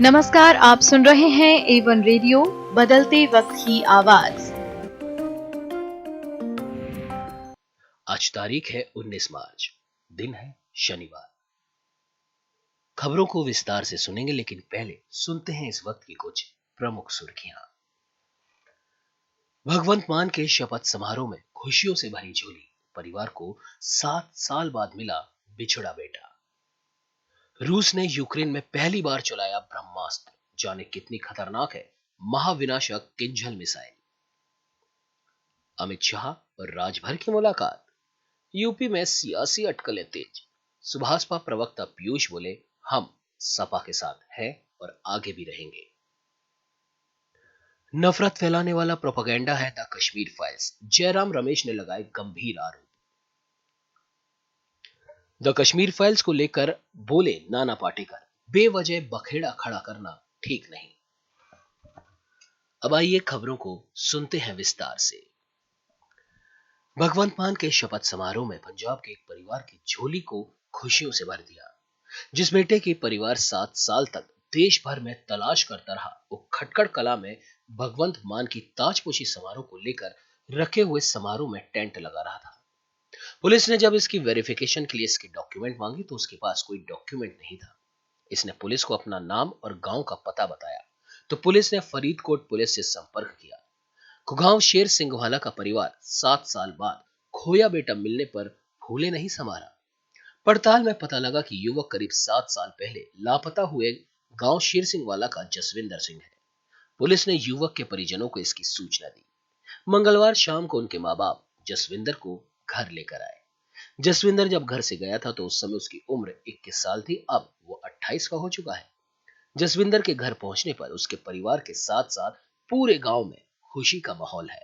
नमस्कार, आप सुन रहे हैं A1 रेडियो बदलते वक्त की आवाज। आज तारीख है 19 मार्च, दिन है शनिवार। खबरों को विस्तार से सुनेंगे, लेकिन पहले सुनते हैं इस वक्त की कुछ प्रमुख सुर्खियां। भगवंत मान के शपथ समारोह में खुशियों से भरी झोली, परिवार को 7 साल बाद मिला बिछड़ा बेटा। रूस ने यूक्रेन में पहली बार चलाया ब्रह्मास्त्र, जाने कितनी खतरनाक है महाविनाशक किंजल मिसाइल। अमित शाह और राजभर की मुलाकात, यूपी में सियासी अटकलें तेज। सुभाषपा प्रवक्ता पीयूष बोले, हम सपा के साथ हैं और आगे भी रहेंगे। नफरत फैलाने वाला प्रोपेगेंडा है द कश्मीर फाइल्स, जयराम रमेश ने लगाए गंभीर आरोप। द कश्मीर फाइल्स को लेकर बोले नाना पाटेकर, बेवजह बखेड़ा खड़ा करना ठीक नहीं। अब आइए खबरों को सुनते हैं विस्तार से। भगवंत मान के शपथ समारोह में पंजाब के एक परिवार की झोली को खुशियों से भर दिया। जिस बेटे की परिवार 7 साल तक देश भर में तलाश करता रहा, वो खटकड़ कला में भगवंत मान की ताजपोशी समारोह को लेकर रखे हुए समारोह में टेंट लगा रहा था। पुलिस ने जब इसकी वेरिफिकेशन के लिए इसके डॉक्यूमेंट मांगी तो उसके पास कोई डॉक्यूमेंट नहीं था। इसने पुलिस को अपना नाम और गांव का पता बताया तो पुलिस ने फरीदकोट पुलिस से संपर्क किया। कुगांव शेर सिंघवाला का परिवार 7 साल बाद खोया बेटा मिलने पर फूले नहीं समारा। पड़ताल में पता लगा कि युवक करीब 7 साल पहले लापता हुए गांव शेर सिंघवाला का जसविंदर सिंह है। पुलिस ने युवक के परिजनों को इसकी सूचना दी। मंगलवार शाम को उनके माँ बाप जसविंदर को घर लेकर आए। जसविंदर जब घर से गया था तो उस समय उसकी उम्र 21 साल थी, अब वो 28 का हो चुका है। जसविंदर के घर पहुंचने पर उसके परिवार के साथ साथ पूरे गांव में खुशी का माहौल है।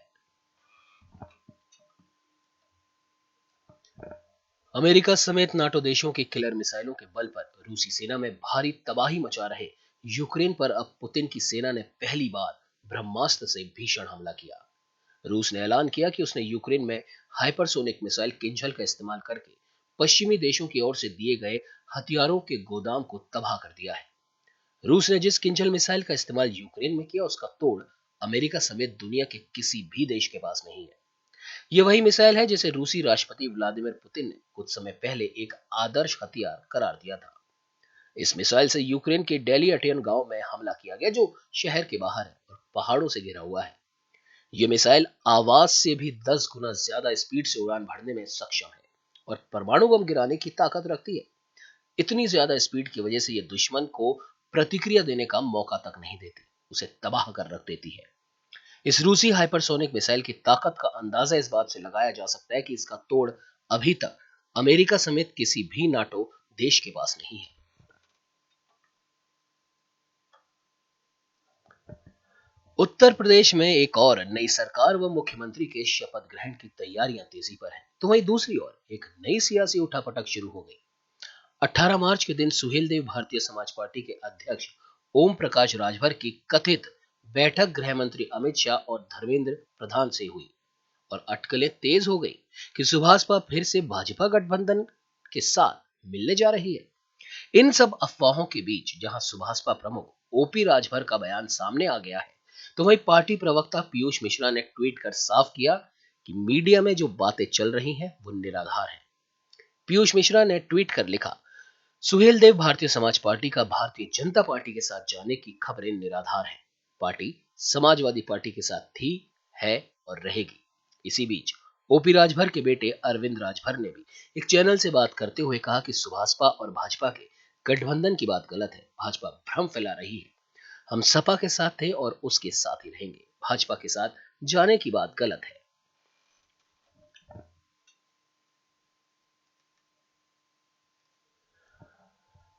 अमेरिका समेत नाटो देशों की किलर मिसाइलों के बल पर रूसी सेना में भारी तबाही मचा रहे यूक्रेन पर अब पुतिन की सेना ने पहली बार ब्रह्मास्त्र से भीषण हमला किया। रूस ने ऐलान किया कि उसने यूक्रेन में हाइपरसोनिक मिसाइल किंजल का इस्तेमाल करके पश्चिमी देशों की ओर से दिए गए हथियारों के गोदाम को तबाह कर दिया है। रूस ने जिस किंजल मिसाइल का इस्तेमाल यूक्रेन में किया, उसका तोड़ अमेरिका समेत दुनिया के किसी भी देश के पास नहीं है। यह वही मिसाइल है जिसे रूसी राष्ट्रपति व्लादिमीर पुतिन ने कुछ समय पहले एक आदर्श हथियार करार दिया था। इस मिसाइल से यूक्रेन के डेलियटियन गांव में हमला किया गया, जो शहर के बाहर है और पहाड़ों से घिरा हुआ है। यह मिसाइल आवाज से भी 10 गुना ज्यादा स्पीड से उड़ान भरने में सक्षम है और परमाणु बम गिराने की ताकत रखती है। इतनी ज्यादा स्पीड की वजह से यह दुश्मन को प्रतिक्रिया देने का मौका तक नहीं देती, उसे तबाह कर रख देती है। इस रूसी हाइपरसोनिक मिसाइल की ताकत का अंदाजा इस बात से लगाया जा सकता है कि इसका तोड़ अभी तक अमेरिका समेत किसी भी नाटो देश के पास नहीं है। उत्तर प्रदेश में एक और नई सरकार व मुख्यमंत्री के शपथ ग्रहण की तैयारियां तेजी पर हैं, तो वहीं दूसरी ओर एक नई सियासी उठापटक शुरू हो गई। 18 मार्च के दिन सुहेलदेव भारतीय समाज पार्टी के अध्यक्ष ओम प्रकाश राजभर की कथित बैठक गृह मंत्री अमित शाह और धर्मेंद्र प्रधान से हुई और अटकलें तेज हो गई कि सुभाषपा फिर से भाजपा गठबंधन के साथ मिलने जा रही है। इन सब अफवाहों के बीच जहां सुभाषपा प्रमुख ओपी राजभर का बयान सामने आ गया है, तो वहीं पार्टी प्रवक्ता पीयूष मिश्रा ने ट्वीट कर साफ किया कि मीडिया में जो बातें चल रही हैं वो निराधार है। पीयूष मिश्रा ने ट्वीट कर लिखा, सुहेलदेव भारतीय समाज पार्टी का भारतीय जनता पार्टी के साथ जाने की खबरें निराधार हैं। पार्टी समाजवादी पार्टी के साथ थी, है और रहेगी। इसी बीच ओपी राजभर के बेटे अरविंद राजभर ने भी एक चैनल से बात करते हुए कहा कि सुभाषपा और भाजपा के गठबंधन की बात गलत है। भाजपा भ्रम फैला रही है। हम सपा के साथ थे और उसके साथ ही रहेंगे। भाजपा के साथ जाने की बात गलत है।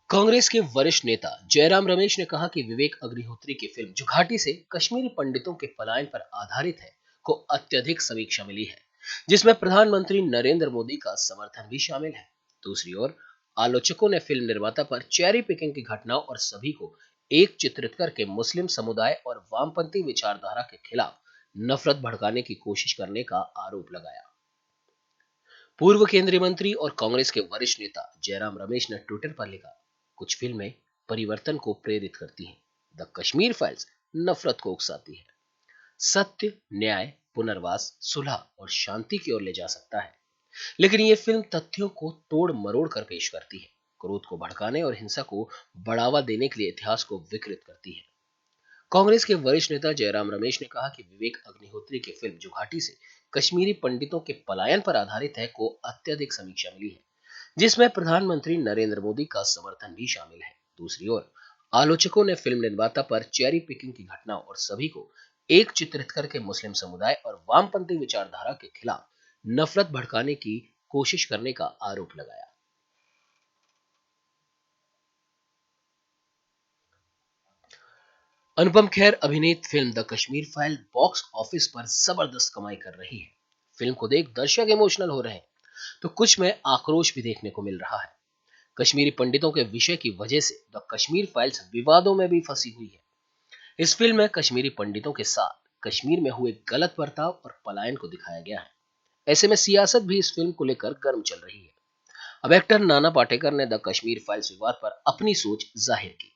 कांग्रेस के वरिष्ठ नेता जयराम रमेश ने कहा कि विवेक अग्निहोत्री की फिल्म जो घाटी से कश्मीरी पंडितों के पलायन पर आधारित है को अत्यधिक समीक्षा मिली है, जिसमें प्रधानमंत्री नरेंद्र मोदी का समर्थन भी शामिल है। दूसरी ओर आलोचकों ने फिल्म निर्माता पर चेरी पिकिंग की घटनाओं और सभी को एक चित्रित करके मुस्लिम समुदाय और वामपंथी विचारधारा के खिलाफ नफरत भड़काने की कोशिश करने का आरोप लगाया। पूर्व केंद्रीय मंत्री और कांग्रेस के वरिष्ठ नेता जयराम रमेश ने ट्विटर पर लिखा, कुछ फिल्में परिवर्तन को प्रेरित करती हैं, द कश्मीर फाइल्स नफरत को उकसाती है। सत्य, न्याय, पुनर्वास, सुलह और शांति की ओर ले जा सकता है, लेकिन ये फिल्म तथ्यों को तोड़ मरोड़ कर पेश करती है, क्रोध को भड़काने और हिंसा को बढ़ावा देने के लिए इतिहास को विकृत करती है। कांग्रेस के वरिष्ठ नेता जयराम रमेश ने कहा कि विवेक अग्निहोत्री की फिल्म जो घाटी से कश्मीरी पंडितों के पलायन पर आधारित है को अत्यधिक समीक्षा मिली है, जिसमें प्रधानमंत्री नरेंद्र मोदी का समर्थन भी शामिल है। दूसरी ओर आलोचकों ने फिल्म निर्माता पर चेरी पिकिंग की घटना और सभी को एक चित्रित करके मुस्लिम समुदाय और वामपंथी विचारधारा के खिलाफ नफरत भड़काने की कोशिश करने का आरोप लगाया। अनुपम खेर अभिनीत film the Kashmir file box office पर जबरदस्त कमाई कर रही है। फिल्म को देख दर्शक इमोशनल हो रहे हैं, तो कुछ में आक्रोश भी देखने को मिल रहा है। कश्मीरी पंडितों के विषय की वजह से द कश्मीर फाइल्स विवादों में भी फंसी हुई है। इस फिल्म में कश्मीरी पंडितों के साथ कश्मीर में हुए गलत बर्ताव और पलायन को दिखाया गया है। ऐसे में सियासत भी इस फिल्म को लेकर गर्म चल रही है। अब एक्टर नाना पाटेकर ने द कश्मीर फाइल्स विवाद पर अपनी सोच जाहिर की।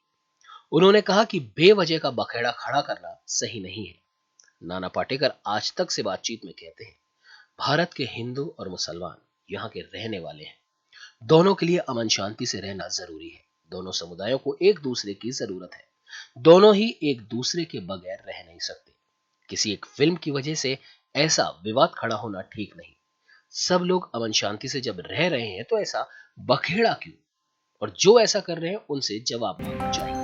उन्होंने कहा कि बेवजह का बखेड़ा खड़ा करना सही नहीं है। नाना पाटेकर आज तक से बातचीत में कहते हैं, भारत के हिंदू और मुसलमान यहाँ के रहने वाले हैं, दोनों के लिए अमन शांति से रहना जरूरी है। दोनों समुदायों को एक दूसरे की जरूरत है, दोनों ही एक दूसरे के बगैर रह नहीं सकते। किसी एक फिल्म की वजह से ऐसा विवाद खड़ा होना ठीक नहीं। सब लोग अमन शांति से जब रह रहे हैं तो ऐसा बखेड़ा क्यों, और जो ऐसा कर रहे हैं उनसे जवाब मांगना चाहिए।